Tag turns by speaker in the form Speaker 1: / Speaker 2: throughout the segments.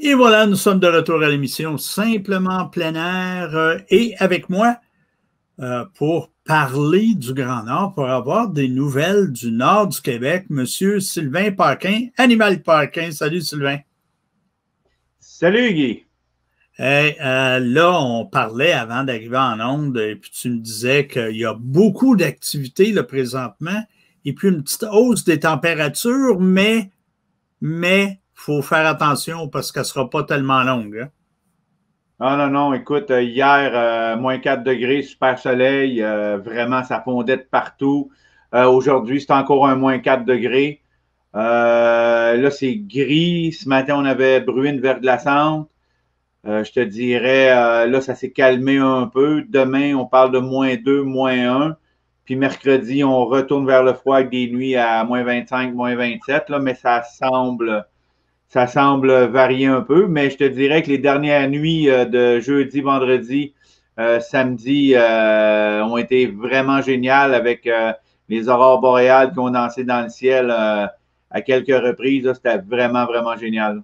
Speaker 1: Et voilà, nous sommes de retour à l'émission Simplement plein air et avec moi pour parler du Grand Nord, pour avoir des nouvelles du nord du Québec, Monsieur Sylvain Paquin, Animal Paquin. Salut Sylvain.
Speaker 2: Salut Guy.
Speaker 1: Hey, là, on parlait avant d'arriver en onde et puis tu me disais qu'il y a beaucoup d'activités là, présentement et puis une petite hausse des températures, mais il faut faire attention parce qu'elle ne sera pas tellement longue. Hein?
Speaker 2: Ah non, écoute, hier, moins 4 degrés, super soleil, vraiment, ça fondait de partout. Aujourd'hui, c'est encore un moins 4 degrés. Là, c'est gris. Ce matin, on avait bruine verglaçante. Je te dirais, là, ça s'est calmé un peu. Demain, on parle de moins 2, moins 1. Puis mercredi, on retourne vers le froid avec des nuits à moins 25, moins 27, là, mais ça semble varier un peu, mais je te dirais que les dernières nuits de jeudi, vendredi, samedi ont été vraiment géniales avec les aurores boréales qui ont dansé dans le ciel à quelques reprises. C'était vraiment, vraiment génial.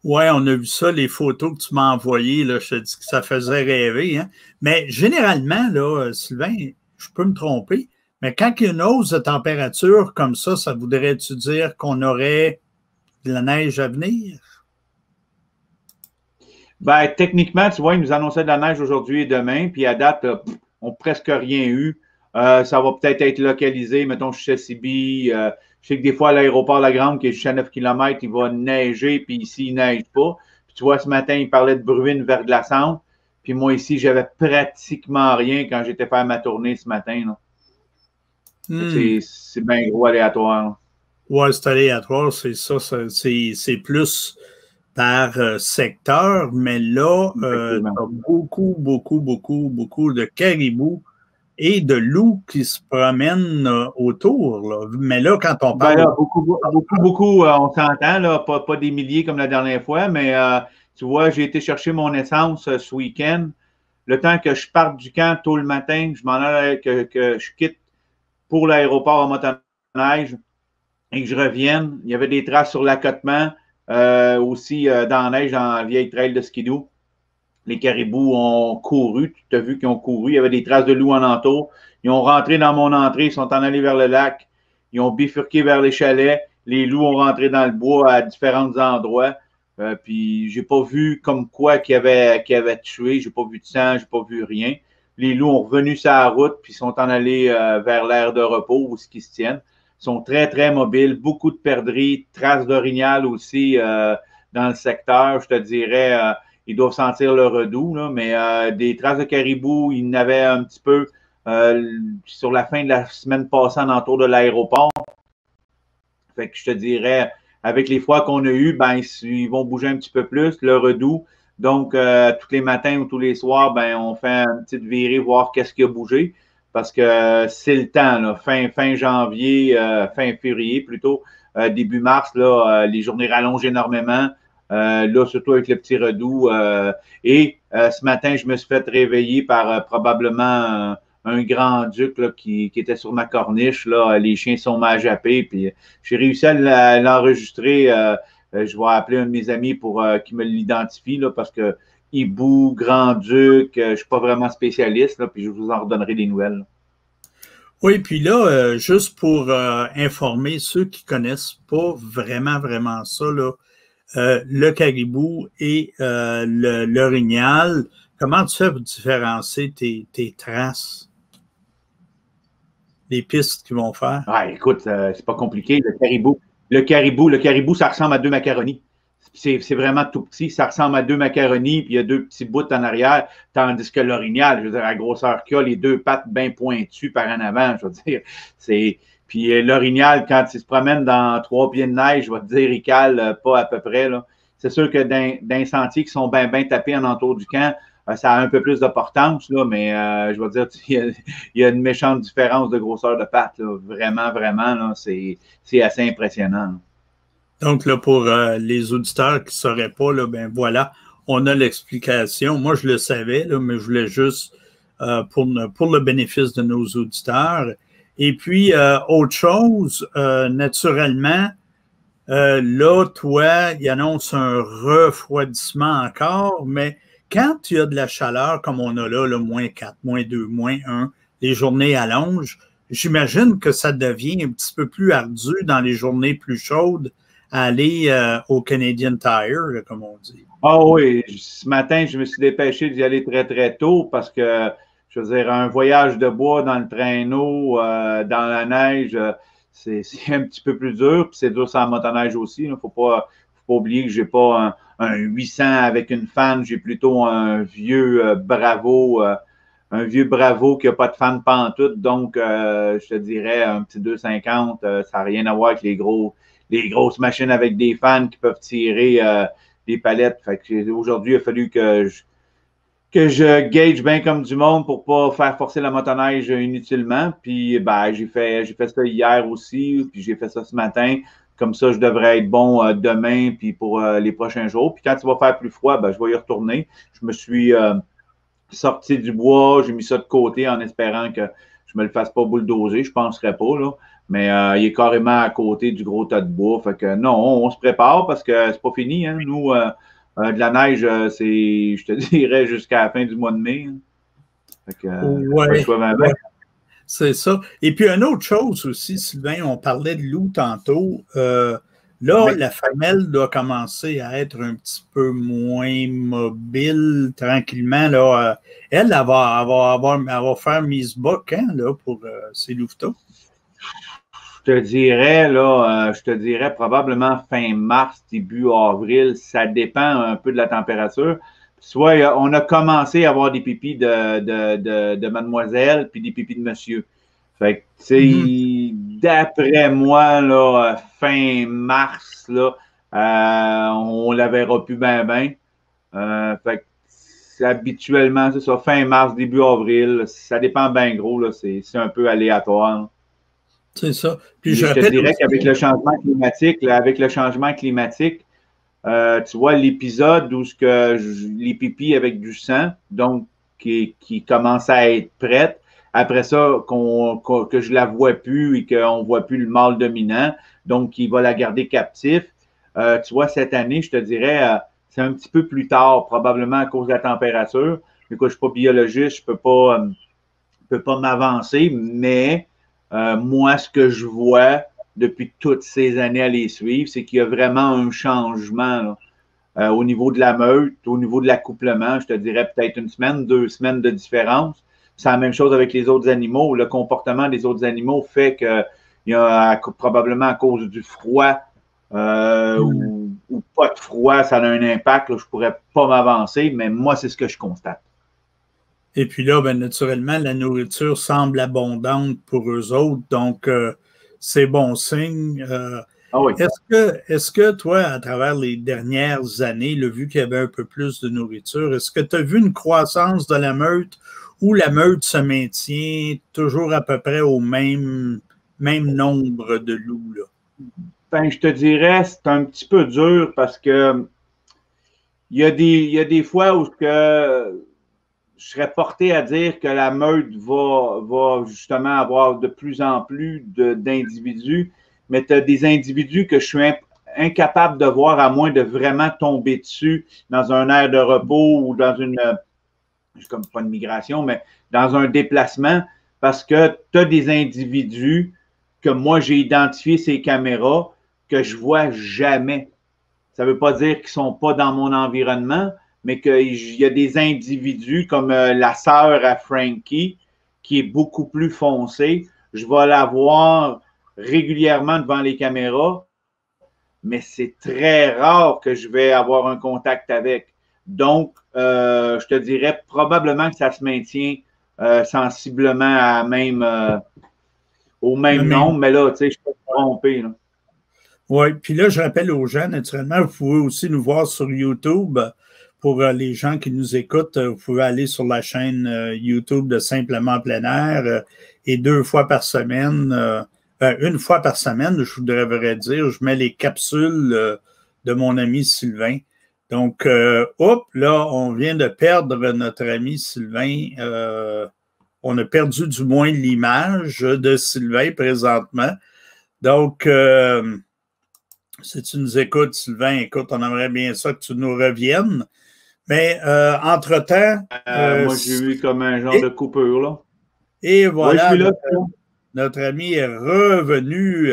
Speaker 1: Oui, on a vu ça, les photos que tu m'as envoyées, là, je te dis que ça faisait rêver. Hein? Mais généralement, là, Sylvain, je peux me tromper, mais quand il y a une hausse de température comme ça voudrait-tu dire qu'on aurait de la neige à venir?
Speaker 2: Ben, techniquement, tu vois, ils nous annonçaient de la neige aujourd'hui et demain, puis à date, on n'a presque rien eu. Ça va peut-être être localisé, mettons, chez Sibi. Je sais que des fois, à l'aéroport La Grande, qui est juste à 9 km, il va neiger, puis ici, il neige pas. Puis tu vois, ce matin, il parlait de bruine verglaçante. Puis moi, ici, j'avais pratiquement rien quand j'étais faire ma tournée ce matin. C'est bien gros aléatoire.
Speaker 1: Oui, c'est aléatoire, c'est ça. C'est plus par secteur, mais là, tu as beaucoup de caribous et de loups qui se promènent autour. Là. Mais là, quand on parle...
Speaker 2: Ben là, beaucoup, on s'entend, là, pas des milliers comme la dernière fois, mais tu vois, j'ai été chercher mon essence ce week-end. Le temps que je parte du camp tôt le matin, je m'en allais, que je quitte pour l'aéroport en motoneige et que je revienne, il y avait des traces sur l'accotement, aussi dans la neige, dans la vieille trail de skidoo. Les caribous ont couru, tu as vu qu'ils ont couru, il y avait des traces de loups en entour. Ils ont rentré dans mon entrée, ils sont en allés vers le lac, ils ont bifurqué vers les chalets, les loups ont rentré dans le bois à différents endroits. Puis j'ai pas vu comme quoi qu'il avait tué, j'ai pas vu de sang, j'ai pas vu rien. Les loups ont revenu sur la route, puis sont en allés vers l'aire de repos où ils se tiennent. Ils sont très, très mobiles, beaucoup de perdrix, traces d'orignal aussi dans le secteur, je te dirais. Ils doivent sentir le redoux, là, mais des traces de caribou, il y en avait un petit peu sur la fin de la semaine passée en entour de l'aéroport. Fait que je te dirais, avec les fois qu'on a eues, ben, ils vont bouger un petit peu plus, le redoux. Donc, tous les matins ou tous les soirs, ben, on fait une petite virée, voir qu'est-ce qui a bougé. Parce que c'est le temps, là, fin janvier, fin février plutôt, début mars, là, les journées rallongent énormément. Là, surtout avec le petit redoux. Et ce matin, je me suis fait réveiller par probablement un grand-duc qui était sur ma corniche. Là. Les chiens sont m'ajappés. Puis j'ai réussi à l'enregistrer. Je vais appeler un de mes amis pour qu'il me l'identifie là, parce que hibou, grand-duc, je ne suis pas vraiment spécialiste. Là, puis je vous en redonnerai des nouvelles. Là.
Speaker 1: Oui, puis là, juste pour informer ceux qui ne connaissent pas vraiment ça, là, le caribou et l'orignal, comment tu fais pour différencier tes traces? Les pistes qu'ils vont faire?
Speaker 2: Ah, écoute, c'est pas compliqué. Le caribou, ça ressemble à deux macaronis. C'est vraiment tout petit. Ça ressemble à deux macaronis, puis il y a deux petits bouts en arrière. Tandis que l'orignal, je veux dire, la grosseur qu'il a, les deux pattes bien pointues par en avant, je veux dire. Puis l'orignal, quand il se promène dans 3 pieds de neige, je vais te dire, il cale pas à peu près. Là. C'est sûr que dans sentiers qui sont bien tapés en entour du camp, ça a un peu plus de portance, là, mais je vais dire, il y a une méchante différence de grosseur de pattes. Là. Vraiment, là, c'est assez impressionnant. Là.
Speaker 1: Donc, là, pour les auditeurs qui ne sauraient pas, là, ben voilà, on a l'explication. Moi, je le savais, là, mais je voulais juste pour le bénéfice de nos auditeurs. Et puis, autre chose, naturellement, Là, toi, il annonce un refroidissement encore, mais quand il y a de la chaleur comme on a là, le -4, -2, -1, les journées allongent, j'imagine que ça devient un petit peu plus ardu dans les journées plus chaudes à aller au Canadian Tire, là, comme on dit.
Speaker 2: Ah oui, ce matin, je me suis dépêché d'y aller très, très tôt parce que, je veux dire, un voyage de bois dans le traîneau, dans la neige, c'est un petit peu plus dur. Puis c'est dur sans motoneige aussi. Il ne faut pas oublier que je n'ai pas un 800 avec une fan. J'ai plutôt un vieux un vieux Bravo qui n'a pas de fan pantoute. Donc, je te dirais, un petit 250, ça n'a rien à voir avec les grosses machines avec des fans qui peuvent tirer des palettes. Fait que aujourd'hui, il a fallu que je gauge bien comme du monde pour pas faire forcer la motoneige inutilement. Puis ben, j'ai fait ça hier aussi, puis j'ai fait ça ce matin. Comme ça, je devrais être bon demain, puis pour les prochains jours. Puis quand il va faire plus froid, ben, je vais y retourner. Je me suis sorti du bois, j'ai mis ça de côté en espérant que je me le fasse pas bulldozer. Je ne penserais pas, là. Mais il est carrément à côté du gros tas de bois. Fait que non, on se prépare parce que c'est pas fini. Hein. Nous, de la neige, c'est, je te dirais, jusqu'à la fin du mois de mai. Hein. Fait que,
Speaker 1: Ouais, ouais, c'est ça. Et puis, une autre chose aussi, Sylvain, on parlait de loup tantôt. Là,
Speaker 2: oui.
Speaker 1: la femelle doit commencer à être un petit peu moins mobile tranquillement. Là. Elle va faire mise boc hein, là, pour ses louveteaux.
Speaker 2: Je te dirais probablement fin mars, début avril. Ça dépend un peu de la température. Soit on a commencé à avoir des pipis de mademoiselle puis des pipis de monsieur. Fait que, tu sais, d'après moi, là, fin mars, là, on la verra plus bien, bien. Fait que, habituellement, c'est ça, fin mars, début avril. Ça dépend bien gros, là, c'est un peu aléatoire. Là.
Speaker 1: C'est ça. Puis
Speaker 2: Puis
Speaker 1: je
Speaker 2: je te
Speaker 1: rappelle
Speaker 2: dirais
Speaker 1: aussi,
Speaker 2: qu'avec le changement climatique, tu vois l'épisode où les pipis avec du sang, donc qui commence à être prête. Après ça, que je la vois plus et qu'on voit plus le mâle dominant, donc qui va la garder captif. Tu vois, cette année, je te dirais, c'est un petit peu plus tard, probablement à cause de la température. Mais quoi, je ne suis pas biologiste, je peux pas m'avancer, mais moi, ce que je vois depuis toutes ces années à les suivre, c'est qu'il y a vraiment un changement là, au niveau de la meute, au niveau de l'accouplement. Je te dirais peut-être une semaine, 2 semaines de différence. C'est la même chose avec les autres animaux. Le comportement des autres animaux fait que il y a probablement à cause du froid ou pas de froid, ça a un impact. Là, je ne pourrais pas m'avancer, mais moi, c'est ce que je constate.
Speaker 1: et puis là, ben, naturellement, la nourriture semble abondante pour eux autres, donc c'est bon signe.
Speaker 2: Ah oui.
Speaker 1: Est-ce que toi, à travers les dernières années, le vu qu'il y avait un peu plus de nourriture, est-ce que tu as vu une croissance de la meute ou la meute se maintient toujours à peu près au même nombre de loups, là?
Speaker 2: Ben, je te dirais, c'est un petit peu dur parce que il y a des fois où je serais porté à dire que la meute va justement avoir de plus en plus d'individus, mais tu as des individus que je suis incapable de voir à moins de vraiment tomber dessus dans un aire de repos ou dans comme pas une migration, mais dans un déplacement, parce que tu as des individus que moi j'ai identifié ces caméras que je vois jamais. Ça ne veut pas dire qu'ils ne sont pas dans mon environnement, mais qu'il y a des individus comme la sœur à Frankie, qui est beaucoup plus foncée. Je vais la voir régulièrement devant les caméras, mais c'est très rare que je vais avoir un contact avec. Donc, je te dirais probablement que ça se maintient sensiblement au même nombre, mais là, tu sais, je peux me tromper.
Speaker 1: Oui, puis là, je rappelle aux gens, naturellement, vous pouvez aussi nous voir sur YouTube. Pour les gens qui nous écoutent, vous pouvez aller sur la chaîne YouTube de Simplement Plein Air et 2 fois par semaine, 1 fois par semaine, je devrais dire, je mets les capsules de mon ami Sylvain. Donc, hop, là, on vient de perdre notre ami Sylvain. On a perdu du moins l'image de Sylvain présentement. Donc, Si tu nous écoutes, Sylvain, écoute, on aimerait bien ça que tu nous reviennes. Mais entre-temps...
Speaker 2: moi, j'ai eu comme un genre de coupure, là.
Speaker 1: Et voilà,
Speaker 2: ouais, je suis là.
Speaker 1: notre ami est revenu.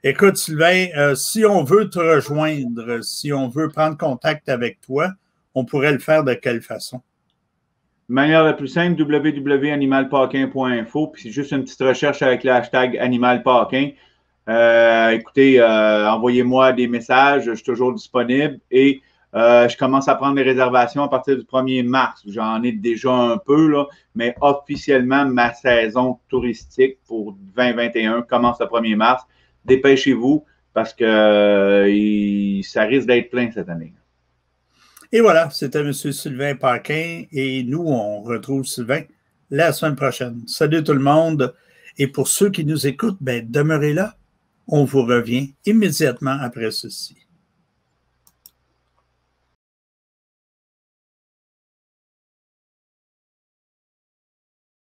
Speaker 1: Écoute, Sylvain, si on veut te rejoindre, si on veut prendre contact avec toi, on pourrait le faire de quelle façon?
Speaker 2: De manière la plus simple, www.animalpaquin.info, puis c'est juste une petite recherche avec le hashtag animalpaquin. Écoutez, envoyez-moi des messages, je suis toujours disponible et je commence à prendre des réservations à partir du 1er mars. J'en ai déjà un peu, là, mais officiellement, ma saison touristique pour 2021 commence le 1er mars. Dépêchez-vous parce que ça risque d'être plein cette année.
Speaker 1: Et voilà, c'était M. Sylvain Paquin et nous, on retrouve Sylvain la semaine prochaine. Salut tout le monde. Et pour ceux qui nous écoutent, ben, demeurez là. On vous revient immédiatement après ceci.